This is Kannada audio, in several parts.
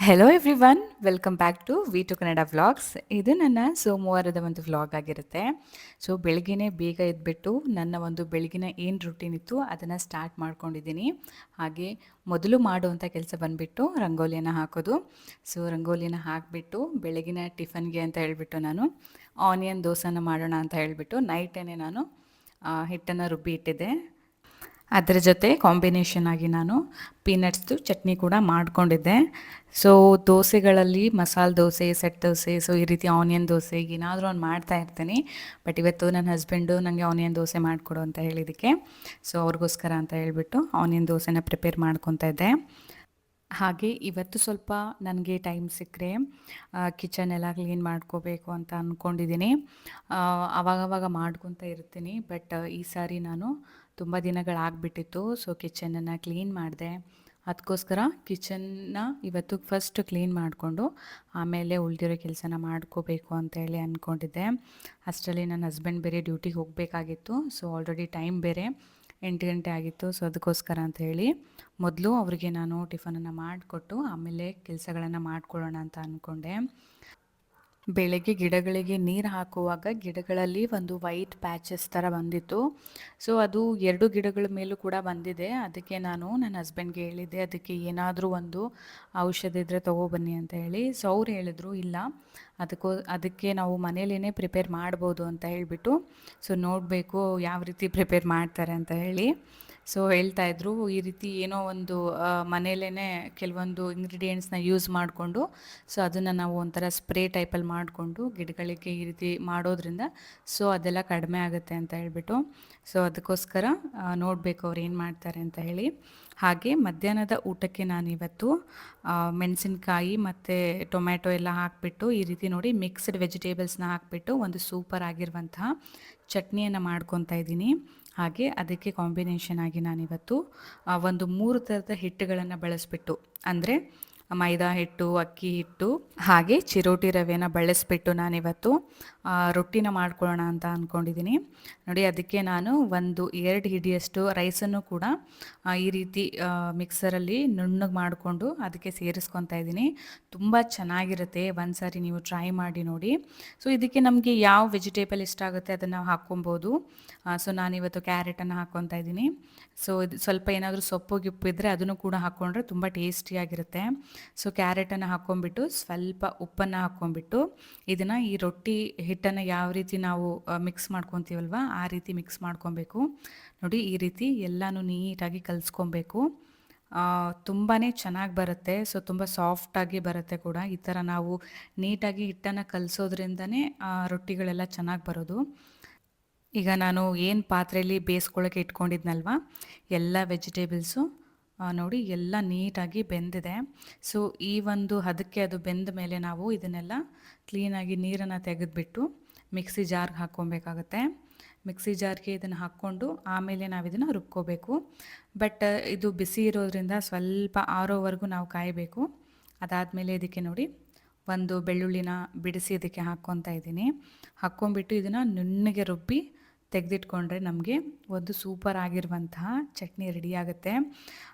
Hello everyone, welcome back to V two Kannada vlogs. ಇದು ನನ್ನ ಸೋಮವಾರದ ಒಂದು ವ್ಲಾಗ್ ಆಗಿರುತ್ತೆ. ಸೊ ಬೆಳಗ್ಗೆನೇ ಬೇಗ ಎದ್ಬಿಟ್ಟು ನನ್ನ ಒಂದು ಬೆಳಗಿನ ಏನು ರುಟೀನ್ ಇತ್ತು ಅದನ್ನು ಸ್ಟಾರ್ಟ್ ಮಾಡ್ಕೊಂಡಿದ್ದೀನಿ. ಹಾಗೆ ಮೊದಲು ಮಾಡುವಂಥ ಕೆಲಸ ಬಂದುಬಿಟ್ಟು ರಂಗೋಲಿಯನ್ನು ಹಾಕೋದು. ಸೊ ರಂಗೋಲಿನ ಹಾಕಿಬಿಟ್ಟು ಬೆಳಗಿನ ಟಿಫನ್ಗೆ ಅಂತ ಹೇಳಿಬಿಟ್ಟು ನಾನು ಆನಿಯನ್ ದೋಸೆನ ಮಾಡೋಣ ಅಂತ ಹೇಳಿಬಿಟ್ಟು ನೈಟೇ ನಾನು ಹಿಟ್ಟನ್ನು ರುಬ್ಬಿ ಇಟ್ಟಿದ್ದೆ. ಅದರ ಜೊತೆ ಕಾಂಬಿನೇಷನ್ ಆಗಿ ನಾನು ಪೀನಟ್ಸ್ದು ಚಟ್ನಿ ಕೂಡ ಮಾಡ್ಕೊಂಡಿದ್ದೆ. So ದೋಸೆಗಳಲ್ಲಿ masala dosa, set dosa, so ಈ ರೀತಿ ಆನಿಯನ್ ದೋಸೆ ಏನಾದರೂ ಒಂದು ಮಾಡ್ತಾ ಇರ್ತೀನಿ. ಬಟ್ ಇವತ್ತು ನನ್ನ ಹಸ್ಬೆಂಡು ನನಗೆ ಆನಿಯನ್ ದೋಸೆ ಮಾಡಿಕೊಡು ಅಂತ ಹೇಳಿದ್ದಕ್ಕೆ ಸೊ ಅವ್ರಿಗೋಸ್ಕರ ಅಂತ ಹೇಳಿಬಿಟ್ಟು ಆನಿಯನ್ ದೋಸೆನ ಪ್ರಿಪೇರ್ ಮಾಡ್ಕೊತಾ ಇದ್ದೆ. ಹಾಗೆ ಇವತ್ತು ಸ್ವಲ್ಪ ನನಗೆ ಟೈಮ್ ಸಿಕ್ಕರೆ ಕಿಚನ್ ಎಲ್ಲ ಕ್ಲೀನ್ ಮಾಡ್ಕೋಬೇಕು ಅಂತ ಅಂದ್ಕೊಂಡಿದ್ದೀನಿ. ಆವಾಗವಾಗ ಮಾಡ್ಕೊತಾ ಇರ್ತೀನಿ. ಬಟ್ ಈ ಸಾರಿ ನಾನು ತುಂಬ ದಿನಗಳಾಗ್ಬಿಟ್ಟಿತ್ತು. ಸೊ ಕಿಚನನ್ನು ಕ್ಲೀನ್ ಮಾಡಿದೆ. ಅದಕ್ಕೋಸ್ಕರ ಕಿಚನ್ನ ಇವತ್ತು ಫಸ್ಟ್ ಕ್ಲೀನ್ ಮಾಡಿಕೊಂಡು ಆಮೇಲೆ ಉಳಿದಿರೋ ಕೆಲಸನ ಮಾಡ್ಕೋಬೇಕು ಅಂತೇಳಿ ಅಂದ್ಕೊಂಡಿದ್ದೆ. ಅಷ್ಟರಲ್ಲಿ ನನ್ನ ಹಸ್ಬೆಂಡ್ ಬೇರೆ ಡ್ಯೂಟಿಗೆ ಹೋಗಬೇಕಾಗಿತ್ತು. ಸೊ ಆಲ್ರೆಡಿ ಟೈಮ್ ಬೇರೆ 8 ಗಂಟೆ ಆಗಿತ್ತು. ಸೊ ಅದಕ್ಕೋಸ್ಕರ ಅಂತ ಹೇಳಿ ಮೊದಲು ಅವರಿಗೆ ನಾನು ಟಿಫನನ್ನು ಮಾಡಿಕೊಟ್ಟು ಆಮೇಲೆ ಕೆಲಸಗಳನ್ನು ಮಾಡ್ಕೊಳ್ಳೋಣ ಅಂತ ಅಂದ್ಕೊಂಡೆ. ಬೆಳಗ್ಗೆ ಗಿಡಗಳಿಗೆ ನೀರು ಹಾಕುವಾಗ ಗಿಡಗಳಲ್ಲಿ ಒಂದು ವೈಟ್ ಪ್ಯಾಚಸ್ ಥರ ಬಂದಿತ್ತು. ಸೊ ಅದು 2 ಗಿಡಗಳ ಮೇಲೂ ಕೂಡ ಬಂದಿದೆ. ಅದಕ್ಕೆ ನಾನು ನನ್ನ ಹಸ್ಬೆಂಡ್ಗೆ ಹೇಳಿದ್ದೆ, ಅದಕ್ಕೆ ಏನಾದರೂ ಒಂದು ಔಷಧಿ ಇದ್ದರೆ ತೊಗೊಬನ್ನಿ ಅಂತ ಹೇಳಿ. ಸೊ ಅವ್ರು ಹೇಳಿದ್ರು, ಇಲ್ಲ ಅದಕ್ಕೆ ನಾವು ಮನೇಲೇ ಪ್ರಿಪೇರ್ ಮಾಡ್ಬೋದು ಅಂತ ಹೇಳಿಬಿಟ್ಟು. ಸೊ ನೋಡಬೇಕು ಯಾವ ರೀತಿ ಪ್ರಿಪೇರ್ ಮಾಡ್ತಾರೆ ಅಂತ ಹೇಳಿ. ಸೊ ಹೇಳ್ತಾಯಿದ್ರು, ಈ ರೀತಿ ಏನೋ ಒಂದು ಮನೇಲೇ ಕೆಲವೊಂದು ಇಂಗ್ರೀಡಿಯೆಂಟ್ಸ್ನ ಯೂಸ್ ಮಾಡಿಕೊಂಡು ಸೊ ಅದನ್ನು ನಾವು ಒಂಥರ ಸ್ಪ್ರೇ ಟೈಪಲ್ಲಿ ಮಾಡಿಕೊಂಡು ಗಿಡಗಳಿಗೆ ಈ ರೀತಿ ಮಾಡೋದ್ರಿಂದ ಸೊ ಅದೆಲ್ಲ ಕಡಿಮೆ ಆಗುತ್ತೆ ಅಂತ ಹೇಳ್ಬಿಟ್ಟು. ಸೊ ಅದಕ್ಕೋಸ್ಕರ ನೋಡಬೇಕು ಅವ್ರು ಏನು ಮಾಡ್ತಾರೆ ಅಂತ ಹೇಳಿ. ಹಾಗೆ ಮಧ್ಯಾಹ್ನದ ಊಟಕ್ಕೆ ನಾನಿವತ್ತು ಮೆಣಸಿನ್ಕಾಯಿ ಮತ್ತು ಟೊಮ್ಯಾಟೊ ಎಲ್ಲ ಹಾಕಿಬಿಟ್ಟು ಈ ರೀತಿ ನೋಡಿ ಮಿಕ್ಸ್ಡ್ ವೆಜಿಟೇಬಲ್ಸ್ನ ಹಾಕಿಬಿಟ್ಟು ಒಂದು ಸೂಪರ್ ಆಗಿರುವಂತಹ ಚಟ್ನಿಯನ್ನು ಮಾಡ್ಕೊತಾ ಇದ್ದೀನಿ. ಹಾಗೆ ಅದಕ್ಕೆ ಕಾಂಬಿನೇಷನ್ ಆಗಿ ನಾನಿವತ್ತು ಒಂದು 3 ಥರದ ಹಿಟ್ಟುಗಳನ್ನು ಬಳಸಿಬಿಟ್ಟು, ಅಂದರೆ ಮೈದಾ ಹಿಟ್ಟು, ಅಕ್ಕಿ ಹಿಟ್ಟು ಹಾಗೆ ಚಿರೋಟಿ ರವೆನ ಬಳಸಿಬಿಟ್ಟು ನಾನಿವತ್ತು ರೊಟ್ಟಿನ ಮಾಡ್ಕೊಳ್ಳೋಣ ಅಂತ ಅಂದ್ಕೊಂಡಿದ್ದೀನಿ. ನೋಡಿ ಅದಕ್ಕೆ ನಾನು 1-2 ಹಿಡಿಯಷ್ಟು ರೈಸನ್ನು ಕೂಡ ಈ ರೀತಿ ಮಿಕ್ಸರಲ್ಲಿ ನುಣ್ಣಗೆ ಮಾಡಿಕೊಂಡು ಅದಕ್ಕೆ ಸೇರಿಸ್ಕೊತಾ ಇದ್ದೀನಿ. ತುಂಬ ಚೆನ್ನಾಗಿರುತ್ತೆ, ಒಂದು ಸಾರಿ ನೀವು ಟ್ರೈ ಮಾಡಿ ನೋಡಿ. ಸೊ ಇದಕ್ಕೆ ನಮಗೆ ಯಾವ ವೆಜಿಟೇಬಲ್ ಇಷ್ಟ ಆಗುತ್ತೆ ಅದನ್ನು ನಾವು ಹಾಕ್ಕೊಬೋದು. ಸೊ ನಾನಿವತ್ತು ಕ್ಯಾರೆಟನ್ನು ಹಾಕ್ಕೊತಾ ಇದ್ದೀನಿ. ಸೊ ಇದು ಸ್ವಲ್ಪ ಏನಾದರೂ ಸೊಪ್ಪು ಗಿಪ್ಪು ಇದ್ದರೆ ಅದನ್ನು ಕೂಡ ಹಾಕ್ಕೊಂಡ್ರೆ ತುಂಬ ಟೇಸ್ಟಿಯಾಗಿರುತ್ತೆ. ಸೊ ಕ್ಯಾರೆಟನ್ನು ಹಾಕ್ಕೊಂಬಿಟ್ಟು ಸ್ವಲ್ಪ ಉಪ್ಪನ್ನು ಹಾಕ್ಕೊಂಬಿಟ್ಟು ಇದನ್ನು ಈ ರೊಟ್ಟಿ ಹಿಟ್ಟನ್ನು ಯಾವ ರೀತಿ ನಾವು ಮಿಕ್ಸ್ ಮಾಡ್ಕೊತೀವಲ್ವ ಆ ರೀತಿ ಮಿಕ್ಸ್ ಮಾಡ್ಕೊಬೇಕು. ನೋಡಿ ಈ ರೀತಿ ಎಲ್ಲನೂ ನೀಟಾಗಿ ಕಲಿಸ್ಕೊಬೇಕು. ತುಂಬಾ ಚೆನ್ನಾಗಿ ಬರುತ್ತೆ. ಸೊ ತುಂಬ ಸಾಫ್ಟಾಗಿ ಬರುತ್ತೆ ಕೂಡ. ಈ ಥರ ನಾವು ನೀಟಾಗಿ ಹಿಟ್ಟನ್ನು ಕಲಿಸೋದ್ರಿಂದನೇ ರೊಟ್ಟಿಗಳೆಲ್ಲ ಚೆನ್ನಾಗಿ ಬರೋದು. ಈಗ ನಾನು ಏನು ಪಾತ್ರೆಯಲ್ಲಿ ಬೇಯಿಸ್ಕೊಳ್ಳೋಕೆ ಇಟ್ಕೊಂಡಿದ್ನಲ್ವ ಎಲ್ಲ ವೆಜಿಟೇಬಲ್ಸು ನೋಡಿ ಎಲ್ಲ ನೀಟಾಗಿ ಬೆಂದಿದೆ. ಸೊ ಈ ಒಂದು ಹದಕ್ಕೆ ಅದು ಬೆಂದ ಮೇಲೆ ನಾವು ಇದನ್ನೆಲ್ಲ ಕ್ಲೀನಾಗಿ ನೀರನ್ನು ತೆಗೆದುಬಿಟ್ಟು ಮಿಕ್ಸಿ ಜಾರ್ಗೆ ಹಾಕ್ಕೊಬೇಕಾಗತ್ತೆ. ಮಿಕ್ಸಿ ಜಾರ್ಗೆ ಇದನ್ನು ಹಾಕ್ಕೊಂಡು ಆಮೇಲೆ ನಾವು ಇದನ್ನು ರುಬ್ಕೋಬೇಕು. ಬಟ್ ಇದು ಬಿಸಿ ಇರೋದ್ರಿಂದ ಸ್ವಲ್ಪ ಆರೋವರೆಗೂ ನಾವು ಕಾಯಬೇಕು. ಅದಾದಮೇಲೆ ಇದಕ್ಕೆ ನೋಡಿ ಒಂದು ಬೆಳ್ಳುಳ್ಳಿನ ಬಿಡಿಸಿ ಇದಕ್ಕೆ ಹಾಕ್ಕೊತಾ ಇದ್ದೀನಿ. ಹಾಕ್ಕೊಂಬಿಟ್ಟು ಇದನ್ನು ನುಣ್ಣಗೆ ರುಬ್ಬಿ ತೆಗೆದಿಟ್ಕೊಂಡ್ರೆ ನಮಗೆ ಒಂದು ಸೂಪರ್ ಆಗಿರುವಂತಹ ಚಟ್ನಿ ರೆಡಿಯಾಗುತ್ತೆ.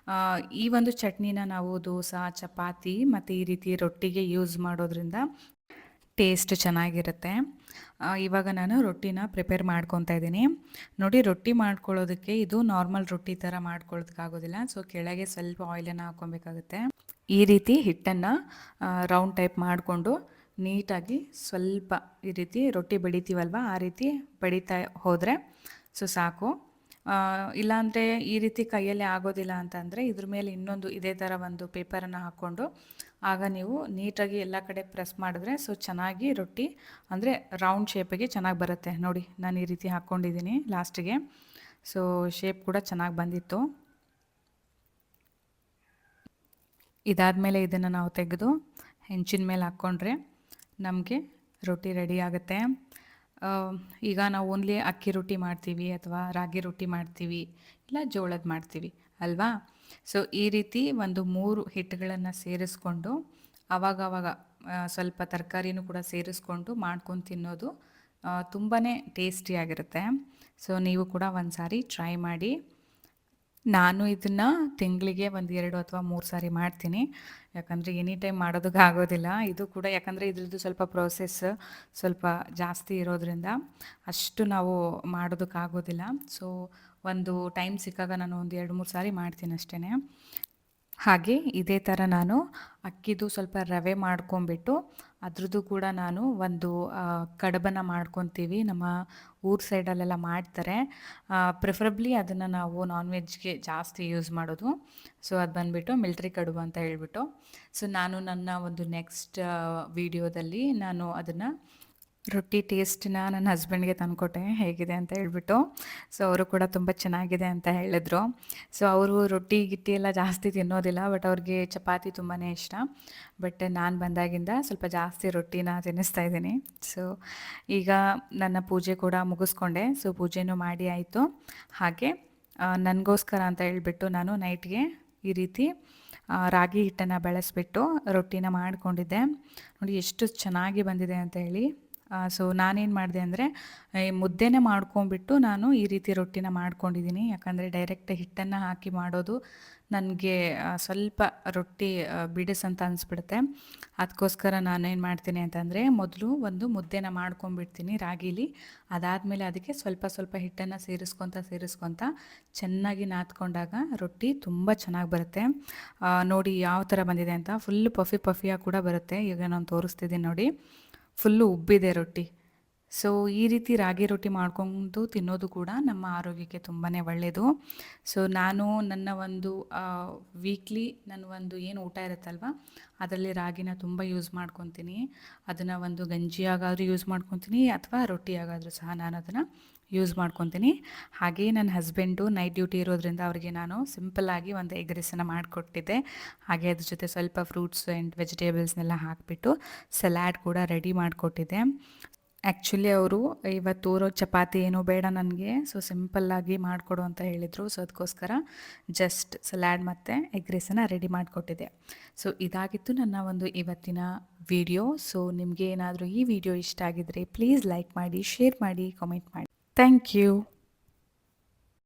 ಈ ಒಂದು ಚಟ್ನಿನ ನಾವು ದೋಸೆ, ಚಪಾತಿ ಮತ್ತು ಈ ರೀತಿ ರೊಟ್ಟಿಗೆ ಯೂಸ್ ಮಾಡೋದ್ರಿಂದ ಟೇಸ್ಟ್ ಚೆನ್ನಾಗಿರುತ್ತೆ. ಇವಾಗ ನಾನು ರೊಟ್ಟಿನ ಪ್ರಿಪೇರ್ ಮಾಡ್ಕೊತಾ ಇದ್ದೀನಿ. ನೋಡಿ ರೊಟ್ಟಿ ಮಾಡ್ಕೊಳ್ಳೋದಕ್ಕೆ ಇದು ನಾರ್ಮಲ್ ರೊಟ್ಟಿ ಥರ ಮಾಡ್ಕೊಳ್ಳೋದಕ್ಕಾಗೋದಿಲ್ಲ. ಸೊ ಕೆಳಗೆ ಸ್ವಲ್ಪ ಆಯಿಲನ್ನು ಹಾಕ್ಕೊಬೇಕಾಗುತ್ತೆ. ಈ ರೀತಿ ಹಿಟ್ಟನ್ನು ರೌಂಡ್ ಟೈಪ್ ಮಾಡಿಕೊಂಡು ನೀಟಾಗಿ ಸ್ವಲ್ಪ ಈ ರೀತಿ ರೊಟ್ಟಿ ಬಡಿತೀವಲ್ವ ಆ ರೀತಿ ಬಡಿತಾ ಹೋದರೆ ಸೊ ಸಾಕು. ಇಲ್ಲಾಂದರೆ ಈ ರೀತಿ ಕೈಯಲ್ಲೇ ಆಗೋದಿಲ್ಲ ಅಂತಂದರೆ ಇದ್ರ ಮೇಲೆ ಇನ್ನೊಂದು ಇದೇ ಥರ ಒಂದು ಪೇಪರನ್ನು ಹಾಕ್ಕೊಂಡು ಆಗ ನೀವು ನೀಟಾಗಿ ಎಲ್ಲ ಕಡೆ ಪ್ರೆಸ್ ಮಾಡಿದ್ರೆ ಸೊ ಚೆನ್ನಾಗಿ ರೊಟ್ಟಿ ಅಂದರೆ ರೌಂಡ್ ಶೇಪಿಗೆ ಚೆನ್ನಾಗಿ ಬರುತ್ತೆ. ನೋಡಿ ನಾನು ಈ ರೀತಿ ಹಾಕ್ಕೊಂಡಿದ್ದೀನಿ ಲಾಸ್ಟಿಗೆ. ಸೊ ಶೇಪ್ ಕೂಡ ಚೆನ್ನಾಗಿ ಬಂದಿತ್ತು. ಇದಾದಮೇಲೆ ಇದನ್ನು ನಾವು ತೆಗೆದು ಹೆಂಚಿನ ಮೇಲೆ ಹಾಕ್ಕೊಂಡ್ರೆ ನಮಗೆ ರೊಟ್ಟಿ ರೆಡಿ ಆಗುತ್ತೆ. ಈಗ ನಾವು ಓನ್ಲಿ ಅಕ್ಕಿ ರೊಟ್ಟಿ ಮಾಡ್ತೀವಿ ಅಥವಾ ರಾಗಿ ರೊಟ್ಟಿ ಮಾಡ್ತೀವಿ, ಇಲ್ಲ ಜೋಳದ ಮಾಡ್ತೀವಿ ಅಲ್ವಾ. ಸೊ ಈ ರೀತಿ ಒಂದು 3 ಹಿಟ್ಟುಗಳನ್ನು ಸೇರಿಸ್ಕೊಂಡು ಆವಾಗವಾಗ ಸ್ವಲ್ಪ ತರಕಾರಿನೂ ಕೂಡ ಸೇರಿಸ್ಕೊಂಡು ಮಾಡ್ಕೊಂಡು ತಿನ್ನೋದು ತುಂಬಾ ಟೇಸ್ಟಿಯಾಗಿರುತ್ತೆ. ಸೊ ನೀವು ಕೂಡ ಒಂದು ಸಾರಿ ಟ್ರೈ ಮಾಡಿ. ನಾನು ಇದನ್ನು ತಿಂಗಳಿಗೆ ಒಂದು 2 ಅಥವಾ 3 ಸಾರಿ ಮಾಡ್ತೀನಿ. ಯಾಕಂದರೆ ಎನಿ ಟೈಮ್ ಮಾಡೋದಕ್ಕಾಗೋದಿಲ್ಲ. ಇದು ಕೂಡ ಯಾಕಂದರೆ ಇದ್ರದ್ದು ಸ್ವಲ್ಪ ಪ್ರೋಸೆಸ್ ಸ್ವಲ್ಪ ಜಾಸ್ತಿ ಇರೋದ್ರಿಂದ ಅಷ್ಟು ನಾವು ಮಾಡೋದಕ್ಕಾಗೋದಿಲ್ಲ. ಸೊ ಒಂದು ಟೈಮ್ ಸಿಕ್ಕಾಗ ನಾನು ಒಂದು 2, 3 ಸಾರಿ ಮಾಡ್ತೀನಿ ಅಷ್ಟೇ. ಹಾಗೆ ಇದೇ ಥರ ನಾನು ಅಕ್ಕಿದು ಸ್ವಲ್ಪ ರವೆ ಮಾಡ್ಕೊಂಬಿಟ್ಟು ಅದ್ರದ್ದು ಕೂಡ ನಾನು ಒಂದು ಕಡುಬನ್ನು ಮಾಡ್ಕೊತೀವಿ. ನಮ್ಮ ಊರ ಸೈಡಲ್ಲೆಲ್ಲ ಮಾಡ್ತಾರೆ. ಪ್ರಿಫರಬ್ಲಿ ಅದನ್ನು ನಾವು ನಾನ್ ವೆಜ್ಗೆ ಜಾಸ್ತಿ ಯೂಸ್ ಮಾಡೋದು. ಸೊ ಅದು ಬಂದುಬಿಟ್ಟು ಮಿಲ್ಟ್ರಿ ಕಡುಬು ಅಂತ ಹೇಳ್ಬಿಟ್ಟು. ಸೊ ನಾನು ನನ್ನ ಒಂದು ನೆಕ್ಸ್ಟ್ ವೀಡಿಯೋದಲ್ಲಿ ನಾನು ಅದನ್ನು ರೊಟ್ಟಿ ಟೇಸ್ಟನ್ನ ನನ್ನ ಹಸ್ಬೆಂಡ್ಗೆ ತಂದುಕೊಟ್ಟೆ ಹೇಗಿದೆ ಅಂತ ಹೇಳ್ಬಿಟ್ಟು. ಸೊ ಅವರು ಕೂಡ ತುಂಬ ಚೆನ್ನಾಗಿದೆ ಅಂತ ಹೇಳಿದ್ರು. ಸೊ ಅವರು ರೊಟ್ಟಿ ಗಿಟ್ಟಿ ಎಲ್ಲ ಜಾಸ್ತಿ ತಿನ್ನೋದಿಲ್ಲ, ಬಟ್ ಅವ್ರಿಗೆ ಚಪಾತಿ ತುಂಬಾ ಇಷ್ಟ. ಬಟ್ ನಾನು ಬಂದಾಗಿಂದ ಸ್ವಲ್ಪ ಜಾಸ್ತಿ ರೊಟ್ಟಿನ ತಿನ್ನಿಸ್ತಾ ಇದ್ದೀನಿ. ಸೊ ಈಗ ನನ್ನ ಪೂಜೆ ಕೂಡ ಮುಗಿಸ್ಕೊಂಡೆ. ಸೊ ಪೂಜೆನೂ ಮಾಡಿ ಆಯಿತು. ಹಾಗೆ ನನಗೋಸ್ಕರ ಅಂತ ಹೇಳ್ಬಿಟ್ಟು ನಾನು ನೈಟ್ಗೆ ಈ ರೀತಿ ರಾಗಿ ಹಿಟ್ಟನ್ನು ಬೆಳೆಸ್ಬಿಟ್ಟು ರೊಟ್ಟಿನ ಮಾಡಿಕೊಂಡಿದ್ದೆ. ನೋಡಿ ಎಷ್ಟು ಚೆನ್ನಾಗಿ ಬಂದಿದೆ ಅಂತ ಹೇಳಿ. ಸೊ ನಾನೇನು ಮಾಡಿದೆ ಅಂದರೆ ಮುದ್ದೆನೇ ಮಾಡ್ಕೊಂಬಿಟ್ಟು ನಾನು ಈ ರೀತಿ ರೊಟ್ಟಿನ ಮಾಡ್ಕೊಂಡಿದ್ದೀನಿ. ಯಾಕಂದರೆ ಡೈರೆಕ್ಟ್ ಹಿಟ್ಟನ್ನು ಹಾಕಿ ಮಾಡೋದು ನನಗೆ ಸ್ವಲ್ಪ ರೊಟ್ಟಿ ಬಿಡಿಸ್ ಅಂತ ಅನಿಸ್ಬಿಡುತ್ತೆ. ಅದಕ್ಕೋಸ್ಕರ ನಾನೇನು ಮಾಡ್ತೀನಿ ಅಂತಂದರೆ ಮೊದಲು ಒಂದು ಮುದ್ದೆನ ಮಾಡ್ಕೊಂಬಿಡ್ತೀನಿ ರಾಗೀಲಿ. ಅದಾದಮೇಲೆ ಅದಕ್ಕೆ ಸ್ವಲ್ಪ ಸ್ವಲ್ಪ ಹಿಟ್ಟನ್ನು ಸೇರಿಸ್ಕೊತ ಚೆನ್ನಾಗಿ ನಾದ್ಕೊಂಡಾಗ ರೊಟ್ಟಿ ತುಂಬ ಚೆನ್ನಾಗಿ ಬರುತ್ತೆ. ನೋಡಿ ಯಾವ ಥರ ಬಂದಿದೆ ಅಂತ. ಫುಲ್ ಪಫಿಯಾಗಿ ಕೂಡ ಬರುತ್ತೆ. ಈಗ ನಾನು ತೋರಿಸ್ತಿದ್ದೀನಿ ನೋಡಿ, ಫುಲ್ಲು ಉಬ್ಬಿದೆ ರೊಟ್ಟಿ. ಸೊ ಈ ರೀತಿ ರಾಗಿ ರೊಟ್ಟಿ ಮಾಡ್ಕೊಂಡು ತಿನ್ನೋದು ಕೂಡ ನಮ್ಮ ಆರೋಗ್ಯಕ್ಕೆ ತುಂಬಾ ಒಳ್ಳೆಯದು. ಸೊ ನಾನು ನನ್ನ ಒಂದು ವೀಕ್ಲಿ ನನ್ನ ಒಂದು ಏನು ಊಟ ಇರುತ್ತಲ್ವ ಅದರಲ್ಲಿ ರಾಗಿನ ತುಂಬ ಯೂಸ್ ಮಾಡ್ಕೊತೀನಿ. ಅದನ್ನು ಒಂದು ಗಂಜಿಯಾಗಾದರೂ ಯೂಸ್ ಮಾಡ್ಕೊತೀನಿ ಅಥವಾ ರೊಟ್ಟಿಯಾಗಾದರೂ ಸಹ ನಾನು ಅದನ್ನು ಯೂಸ್ ಮಾಡ್ಕೊತೀನಿ. ಹಾಗೆಯೇ ನನ್ನ ಹಸ್ಬೆಂಡು ನೈಟ್ ಡ್ಯೂಟಿ ಇರೋದ್ರಿಂದ ಅವರಿಗೆ ನಾನು ಸಿಂಪಲ್ಲಾಗಿ ಒಂದು ಎಗ್ ರೈಸನ್ನು ಮಾಡಿಕೊಟ್ಟಿದ್ದೆ. ಹಾಗೆ ಅದ್ರ ಜೊತೆ ಸ್ವಲ್ಪ ಫ್ರೂಟ್ಸ್ ಆ್ಯಂಡ್ ವೆಜಿಟೇಬಲ್ಸ್ನೆಲ್ಲ ಹಾಕಿಬಿಟ್ಟು ಸಲಾಡ್ ಕೂಡ ರೆಡಿ ಮಾಡಿಕೊಟ್ಟಿದ್ದೆ. ಆ್ಯಕ್ಚುಲಿ ಅವರು ಇವತ್ತು ಚಪಾತಿ ಏನೂ ಬೇಡ ನನಗೆ, ಸೊ ಸಿಂಪಲ್ಲಾಗಿ ಮಾಡಿಕೊಡು ಅಂತ ಹೇಳಿದರು. ಸೊ ಅದಕ್ಕೋಸ್ಕರ ಜಸ್ಟ್ ಸಲಾಡ್ ಮತ್ತು ಎಗ್ ರೈಸನ್ನು ರೆಡಿ ಮಾಡಿಕೊಟ್ಟಿದ್ದೆ. ಸೊ ಇದಾಗಿತ್ತು ನನ್ನ ಒಂದು ಇವತ್ತಿನ ವಿಡಿಯೋ. ಸೊ ನಿಮಗೆ ಏನಾದರೂ ಈ ವಿಡಿಯೋ ಇಷ್ಟ ಆಗಿದ್ದರೆ ಪ್ಲೀಸ್ ಲೈಕ್ ಮಾಡಿ, ಶೇರ್ ಮಾಡಿ, ಕಾಮೆಂಟ್ ಮಾಡಿ. Thank you.